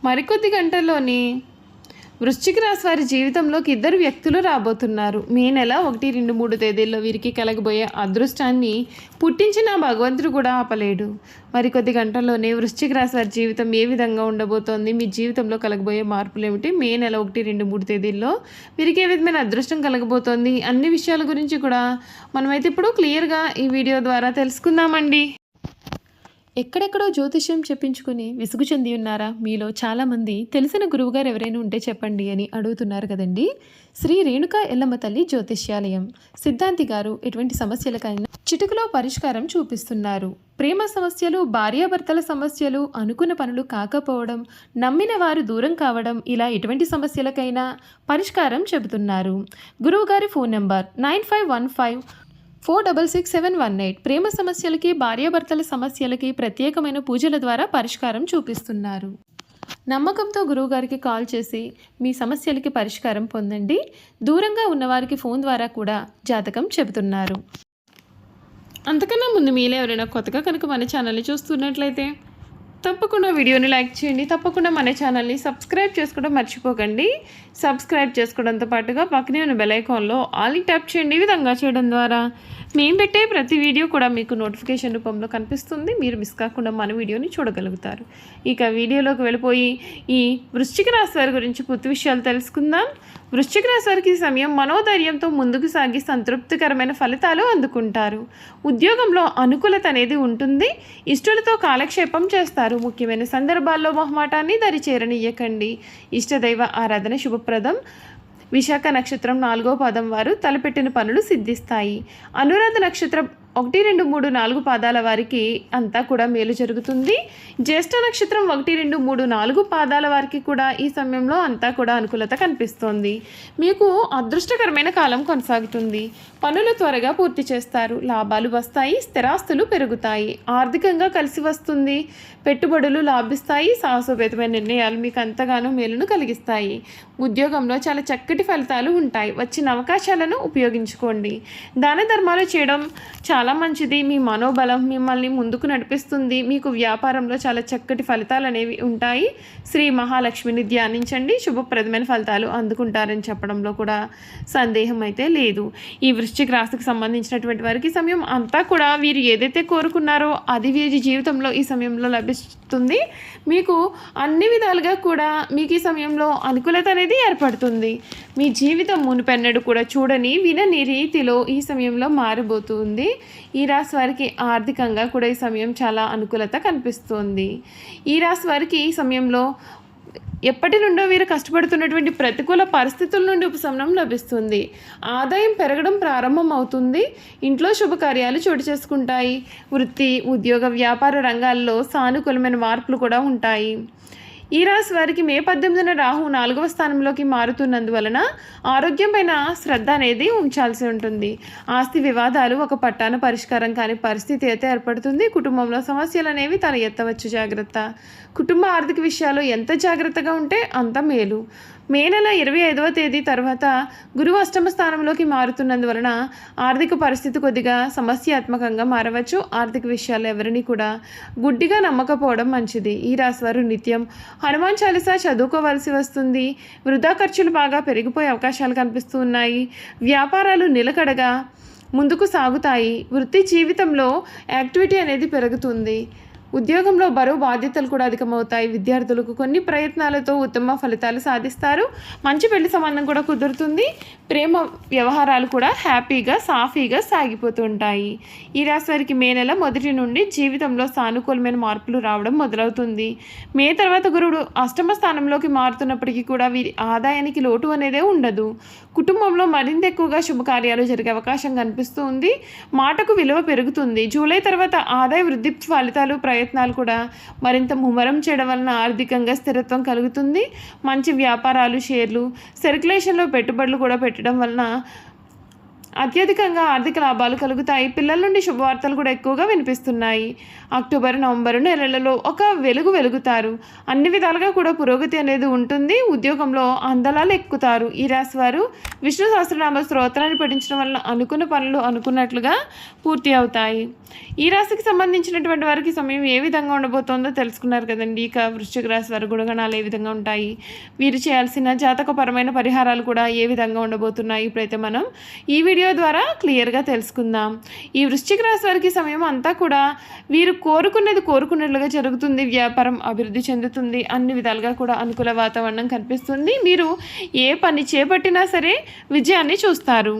మరికొద్ది గంటల్లోనే వృశ్చిక రాశి వారి జీవితంలోకి ఇద్దరు వ్యక్తులు రాబోతున్నారు. మే నెల 1, 2, 3 తేదీల్లో వీరికి కలగబోయే అదృష్టాన్ని పుట్టించిన భగవంతుడు కూడా ఆపలేడు. మరికొద్ది గంటల్లోనే వృశ్చిక రాశి వారి జీవితం ఏ విధంగా ఉండబోతోంది, మీ జీవితంలో కలగబోయే మార్పులు ఏమిటి, మే నెల 1, 2, 3 తేదీల్లో వీరికి ఏ విధమైన అదృష్టం కలగబోతోంది, అన్ని విషయాల గురించి కూడా మనమైతే ఇప్పుడు క్లియర్గా ఈ వీడియో ద్వారా తెలుసుకుందామండి. ఎక్కడెక్కడో జ్యోతిష్యం చెప్పించుకుని విసుగు చెంది ఉన్నారా? మీలో చాలామంది తెలిసిన గురువుగారు ఎవరైనా ఉంటే చెప్పండి అని అడుగుతున్నారు కదండి. శ్రీ రేణుకా ఎల్లమ్మ తల్లి జ్యోతిష్యాలయం సిద్ధాంతి గారు ఎటువంటి సమస్యలకైనా చిటికలో పరిష్కారం చూపిస్తున్నారు. ప్రేమ సమస్యలు, భార్యాభర్తల సమస్యలు, అనుకున్న పనులు కాకపోవడం, నమ్మిన వారు దూరం కావడం, ఇలా ఎటువంటి సమస్యలకైనా పరిష్కారం చెబుతున్నారు. గురువుగారి ఫోన్ నెంబర్ 9515466718. ప్రేమ సమస్యలకి, భార్యాభర్తల సమస్యలకి ప్రత్యేకమైన పూజల ద్వారా పరిష్కారం చూపిస్తున్నారు. నమ్మకంతో గురువుగారికి కాల్ చేసి మీ సమస్యలకి పరిష్కారం పొందండి. దూరంగా ఉన్నవారికి ఫోన్ ద్వారా కూడా జాతకం చెబుతున్నారు. అంతకన్నా ముందు మీలో ఎవరైనా కొత్తగా కనుక మన ఛానల్ని చూస్తున్నట్లయితే తప్పకుండా వీడియోని లైక్ చేయండి. తప్పకుండా మన ఛానల్ని సబ్స్క్రైబ్ చేసుకోవడం మర్చిపోకండి. సబ్స్క్రైబ్ చేసుకోవడంతో పాటుగా పక్కనే ఉన్న బెల్ ఐకాన్లో ఆల్ని ట్యాప్ చేయండి. ఈ విధంగా చేయడం ద్వారా మేము పెట్టే ప్రతి వీడియో కూడా మీకు నోటిఫికేషన్ రూపంలో కనిపిస్తుంది. మీరు మిస్ కాకుండా మన వీడియోని చూడగలుగుతారు. ఇక వీడియోలోకి వెళ్ళిపోయి ఈ వృశ్చిక రాశి వారి గురించి పూర్తి విషయాలు తెలుసుకుందాం. వృశ్చిక రాశి వారికి సమయం మనోధైర్యంతో ముందుకు సాగి సంతృప్తికరమైన ఫలితాలు అందుకుంటారు. ఉద్యోగంలో అనుకూలత అనేది ఉంటుంది. ఇష్టలతో కాలక్షేపం చేస్తారు. ముఖ్యమైన సందర్భాల్లో మొహమాటాన్ని దరిచేరనియ్యకండి. ఇష్టదైవ ఆరాధన శుభప్రదం. విశాఖ నక్షత్రం 4వ పాదం వారు తలపెట్టిన పనులు సిద్ధిస్తాయి. అనురాధ నక్షత్రం 1, 2, 3, 4 పాదాల వారికి అంతా కూడా మేలు జరుగుతుంది. జ్యేష్ఠ నక్షత్రం 1, 2, 3, 4 పాదాల వారికి కూడా ఈ సమయంలో అంతా కూడా అనుకూలత కనిపిస్తోంది. మీకు అదృష్టకరమైన కాలం కొనసాగుతుంది. పనులు త్వరగా పూర్తి చేస్తారు. లాభాలు వస్తాయి. స్థిరాస్తులు పెరుగుతాయి. ఆర్థికంగా కలిసి వస్తుంది. పెట్టుబడులు లాభిస్తాయి. సాహసోపేతమైన నిర్ణయాలు మీకు అంతగానో మేలును కలిగిస్తాయి. ఉద్యోగంలో చాలా చక్కటి ఫలితాలు ఉంటాయి. వచ్చిన అవకాశాలను ఉపయోగించుకోండి. దాన ధర్మాలు చేయడం చాలా మంచిది. మీ మనోబలం మిమ్మల్ని ముందుకు నడిపిస్తుంది. మీకు వ్యాపారంలో చాలా చక్కటి ఫలితాలు అనేవి ఉంటాయి. శ్రీ మహాలక్ష్మిని ధ్యానించండి. శుభప్రదమైన ఫలితాలు అందుకుంటారని చెప్పడంలో కూడా సందేహం అయితే లేదు. ఈ వృశ్చిక రాశికి సంబంధించినటువంటి వారికి సమయం అంతా కూడా వీరు ఏదైతే కోరుకున్నారో అది వీరి జీవితంలో ఈ సమయంలో లభిస్తుంది. మీకు అన్ని విధాలుగా కూడా మీకు ఈ సమయంలో అనుకూలత అనేది ఏర్పడుతుంది. మీ జీవితం మునుపెన్నడు కూడా చూడని వినని రీతిలో ఈ సమయంలో మారబోతుంది. ఈ రాశి వారికి ఆర్థికంగా కూడా ఈ సమయం చాలా అనుకూలత కనిపిస్తుంది. ఈ రాశి వారికి ఈ సమయంలో ఎప్పటి నుండో వీరు కష్టపడుతున్నటువంటి ప్రతికూల పరిస్థితుల నుండి ఉపశమనం లభిస్తుంది. ఆదాయం పెరగడం ప్రారంభం అవుతుంది. ఇంట్లో శుభకార్యాలు చోటు చేసుకుంటాయి. వృత్తి, ఉద్యోగ, వ్యాపార రంగాల్లో సానుకూలమైన మార్పులు కూడా ఉంటాయి. ఈ రాశి వారికి మే 18న రాహు 4వ స్థానంలోకి మారుతున్నందువలన ఆరోగ్యం పైన శ్రద్ధ అనేది ఉంచాల్సి ఉంటుంది. ఆస్తి వివాదాలు ఒక పట్టాన పరిష్కారం కాని పరిస్థితి అయితే ఏర్పడుతుంది. కుటుంబంలో సమస్యలు అనేవి తల ఎత్తవచ్చు. జాగ్రత్త. కుటుంబ ఆర్థిక విషయాలు ఎంత జాగ్రత్తగా ఉంటే అంత మేలు. మే నెల 25వ తేదీ తర్వాత గురువు అష్టమ స్థానంలోకి మారుతున్నందువలన ఆర్థిక పరిస్థితి కొద్దిగా సమస్యాత్మకంగా మారవచ్చు. ఆర్థిక విషయాలు ఎవరిని కూడా గుడ్డిగా నమ్మకపోవడం మంచిది. ఈ రాశి వారు నిత్యం హనుమాన్ చాలీసా చదువుకోవాల్సి వస్తుంది. వృధా ఖర్చులు బాగా పెరిగిపోయే అవకాశాలు కనిపిస్తూ ఉన్నాయి. వ్యాపారాలు నిలకడగా ముందుకు సాగుతాయి. వృత్తి జీవితంలో యాక్టివిటీ అనేది పెరుగుతుంది. ఉద్యోగంలో బరువు బాధ్యతలు కూడా అధికమవుతాయి. విద్యార్థులకు కొన్ని ప్రయత్నాలతో ఉత్తమ ఫలితాలు సాధిస్తారు. మంచి పెళ్లి సంబంధం కూడా కుదురుతుంది. ప్రేమ వ్యవహారాలు కూడా హ్యాపీగా సాఫీగా సాగిపోతూ ఉంటాయి. ఈ రాశి వారికి మే నెల 1 నుండి జీవితంలో సానుకూలమైన మార్పులు రావడం మొదలవుతుంది. మే తర్వాత గురువుడు అష్టమ స్థానంలోకి మారుతున్నప్పటికీ కూడా వీరి ఆదాయానికి లోటు అనేదే ఉండదు. కుటుంబంలో మరింత ఎక్కువగా శుభకార్యాలు జరిగే అవకాశం కనిపిస్తూ ఉంది. మాటకు విలువ పెరుగుతుంది. జూలై తర్వాత ఆదాయ వృద్ధి ఫలితాలు ప్రయత్నాలు కూడా మరింత ముమ్మరం చేయడం వలన ఆర్థికంగా స్థిరత్వం కలుగుతుంది. మంచి వ్యాపారాలు, షేర్లు, సర్క్యులేషన్లో పెట్టుబడులు కూడా పెట్టడం వలన అత్యధికంగా ఆర్థిక లాభాలు కలుగుతాయి. పిల్లల నుండి శుభవార్తలు కూడా ఎక్కువగా వినిపిస్తున్నాయి. అక్టోబర్, నవంబర్ నెలలలో ఒక వెలుగుతారు. అన్ని విధాలుగా కూడా పురోగతి అనేది ఉంటుంది. ఉద్యోగంలో అందలాలు ఎక్కుతారు. ఈ రాశి వారు విష్ణు సహస్రనామ స్తోత్రాన్ని పఠించడం వల్ల అనుకున్న పనులు అనుకున్నట్లుగా పూర్తి అవుతాయి. ఈ రాశికి సంబంధించినటువంటి వారికి సమయం ఏ విధంగా ఉండబోతోందో తెలుసుకున్నారు కదండి. ఇక వృశ్చిక రాశి వారి గుణగణాలు ఏ విధంగా ఉంటాయి, వీరు చేయాల్సిన జాతకపరమైన పరిహారాలు కూడా ఏ విధంగా ఉండబోతున్నాయి, ఇప్పుడైతే మనం ఈ వీడియో ద్వారా క్లియర్గా తెలుసుకుందాం. ఈ వృశ్చిక రాశి వారికి సమయం అంతా కూడా వీరు కోరుకున్నట్లుగా జరుగుతుంది. వ్యాపారం అభివృద్ధి చెందుతుంది. అన్ని విధాలుగా కూడా అనుకూల వాతావరణం కనిపిస్తుంది. మీరు ఏ పని చేపట్టినా సరే విజయాన్ని చూస్తారు.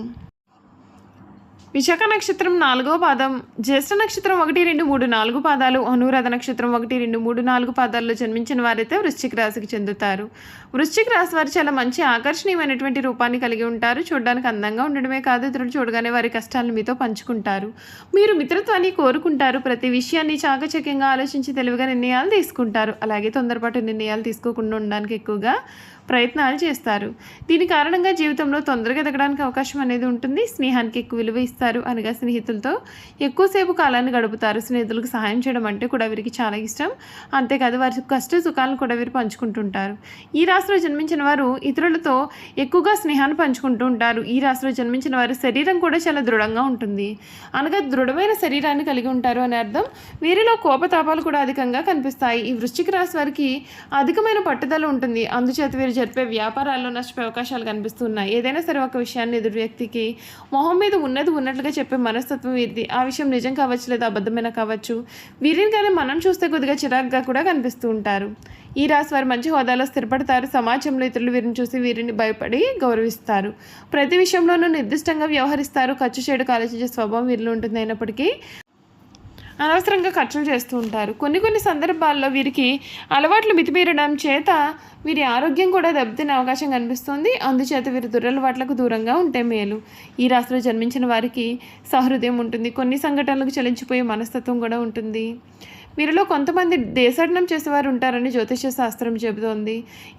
విశాఖ నక్షత్రం 4వ పాదం, జ్యేష్ఠ నక్షత్రం 1, 2, 3, 4 పాదాలు, అనురాధ నక్షత్రం 1, 2, 3, 4 పాదాల్లో జన్మించిన వారైతే వృశ్చిక రాశికి చెందుతారు. వృశ్చిక రాశి వారు చాలా మంచి ఆకర్షణీయమైనటువంటి రూపాన్ని కలిగి ఉంటారు. చూడడానికి అందంగా ఉండడమే కాదు, ఇతరులు చూడగానే వారి కష్టాలను మీతో పంచుకుంటారు. మీరు మిత్రత్వాన్ని కోరుకుంటారు. ప్రతి విషయాన్ని చాకచక్యంగా ఆలోచించి తెలివిగా నిర్ణయాలు తీసుకుంటారు. అలాగే తొందరపాటు నిర్ణయాలు తీసుకోకుండా ఉండడానికి ఎక్కువగా ప్రయత్నాలు చేస్తారు. దీని కారణంగా జీవితంలో తొందరగా ఎదగడానికి అవకాశం అనేది ఉంటుంది. స్నేహానికి ఎక్కువ విలువ ఇస్తారు. అనగా స్నేహితులతో ఎక్కువసేపు కాలాన్ని గడుపుతారు. స్నేహితులకు సహాయం చేయడం అంటే కూడా వీరికి చాలా ఇష్టం. అంతేకాదు వారి కష్ట సుఖాలను కూడా వీరు పంచుకుంటుంటారు. ఈ రాశిలో జన్మించిన వారు ఇతరులతో ఎక్కువగా స్నేహాన్ని పంచుకుంటూ ఉంటారు. ఈ రాశిలో జన్మించిన వారి శరీరం కూడా చాలా దృఢంగా ఉంటుంది. అనగా దృఢమైన శరీరాన్ని కలిగి ఉంటారు అని అర్థం. వీరిలో కోపతాపాలు కూడా అధికంగా కనిపిస్తాయి. ఈ వృశ్చిక రాశి వారికి అధికమైన పట్టుదల ఉంటుంది. అందుచేత వీరు జరిపే వ్యాపారాల్లో నష్టపోయే అవకాశాలు కనిపిస్తున్నాయి. ఏదైనా సరే ఒక విషయాన్ని ఎదురు వ్యక్తికి మొహం మీద ఉన్నట్లుగా చెప్పే మనస్తత్వం వీరిది. ఆ విషయం నిజం కావచ్చు లేదా అబద్ధమైన కావచ్చు. వీరిని కానీ మనం చూస్తే కొద్దిగా చిరాకుగా కూడా కనిపిస్తూ ఉంటారు. ఈ రాశి వారు మంచి హోదాలో స్థిరపడతారు. సమాజంలో ఇతరులు వీరిని చూసి వీరిని భయపడి గౌరవిస్తారు. ప్రతి విషయంలోనూ నిర్దిష్టంగా వ్యవహరిస్తారు. ఖర్చు చేయడానికి ఆలోచించే స్వభావం వీరిలో ఉంటుంది. అయినప్పటికీ అనవసరంగా ఖర్చులు చేస్తూ ఉంటారు. కొన్ని సందర్భాల్లో వీరికి అలవాట్లు మితిమీరడం చేత వీరి ఆరోగ్యం కూడా దెబ్బతినే అవకాశం కనిపిస్తుంది. అందుచేత వీరి దురలవాట్లకు దూరంగా ఉంటే మేలు. ఈ రాశిలో జన్మించిన వారికి సహృదయం ఉంటుంది. కొన్ని సంఘటనలకు చలించిపోయే మనస్తత్వం కూడా ఉంటుంది. వీరిలో కొంతమంది దేశాటనం చేసేవారు ఉంటారని జ్యోతిష శాస్త్రం చెబుతోంది.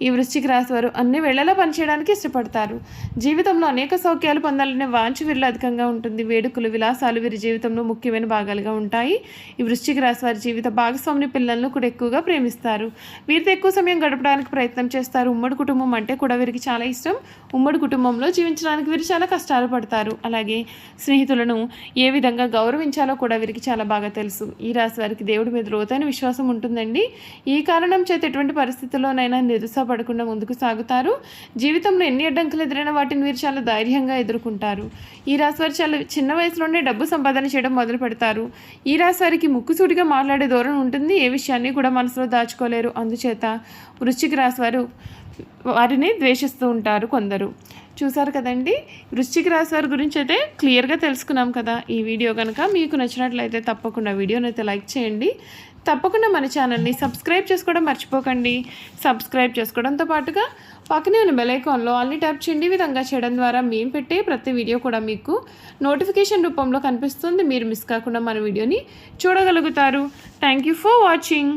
ఈ వృశ్చిక రాశి వారు అన్ని వేళలా పనిచేయడానికి ఇష్టపడతారు. జీవితంలో అనేక సౌఖ్యాలు పొందాలనే వాంఛ వీరిలో అధికంగా ఉంటుంది. వేడుకలు, విలాసాలు వీరి జీవితంలో ముఖ్యమైన భాగాలుగా ఉంటాయి. ఈ వృశ్చిక రాశి వారి జీవిత భాగస్వామిని పిల్లలను కూడా ఎక్కువగా ప్రేమిస్తారు. వీరితో ఎక్కువ సమయం గడపడానికి ప్రయత్నం చేస్తారు. ఉమ్మడి కుటుంబం అంటే కూడా వీరికి చాలా ఇష్టం. ఉమ్మడి కుటుంబంలో జీవించడానికి వీరు చాలా కష్టాలు పడతారు. అలాగే స్నేహితులను ఏ విధంగా గౌరవించాలో కూడా వీరికి చాలా బాగా తెలుసు. ఈ రాశి వారికి దేవుడి మీద లోతైన విశ్వాసం ఉంటుందండి. ఈ కారణం చేత ఎటువంటి పరిస్థితుల్లోనైనా నిరుత్సాహపడకుండా ముందుకు సాగుతారు. జీవితంలో ఎన్ని అడ్డంకులు ఎదురైన వాటిని వీరు చాలా ధైర్యంగా ఎదుర్కొంటారు. ఈ రాశి వారు చాలా చిన్న వయసులోనే డబ్బు సంపాదన చేయడం మొదలు పెడతారు. ఈ రాశి వారికి ముక్కుసూటిగా మాట్లాడే ధోరణి ఉంటుంది. ఏ విషయాన్ని కూడా మనసులో దాచుకోలేరు. అందుచేత వృశ్చిక రాశి వారు వారిని ద్వేషిస్తూ ఉంటారు కొందరు. చూసారు కదండి, వృశ్చిక రాశి వారి గురించి అయితే క్లియర్గా తెలుసుకున్నాం కదా. ఈ వీడియో కనుక మీకు నచ్చినట్లయితే తప్పకుండా వీడియోని అయితే లైక్ చేయండి. తప్పకుండా మన ఛానల్ని సబ్స్క్రైబ్ చేసుకోవడం మర్చిపోకండి. సబ్స్క్రైబ్ చేసుకోవడంతో పాటుగా పక్కనే ఉన్న బెల్ ఐకాన్లో ఆల్ని ట్యాప్ చేయండి. ఈ విధంగా చేయడం ద్వారా మేము పెట్టే ప్రతి వీడియో కూడా మీకు నోటిఫికేషన్ రూపంలో కనిపిస్తుంది. మీరు మిస్ కాకుండా మన వీడియోని చూడగలుగుతారు. Thank you for watching.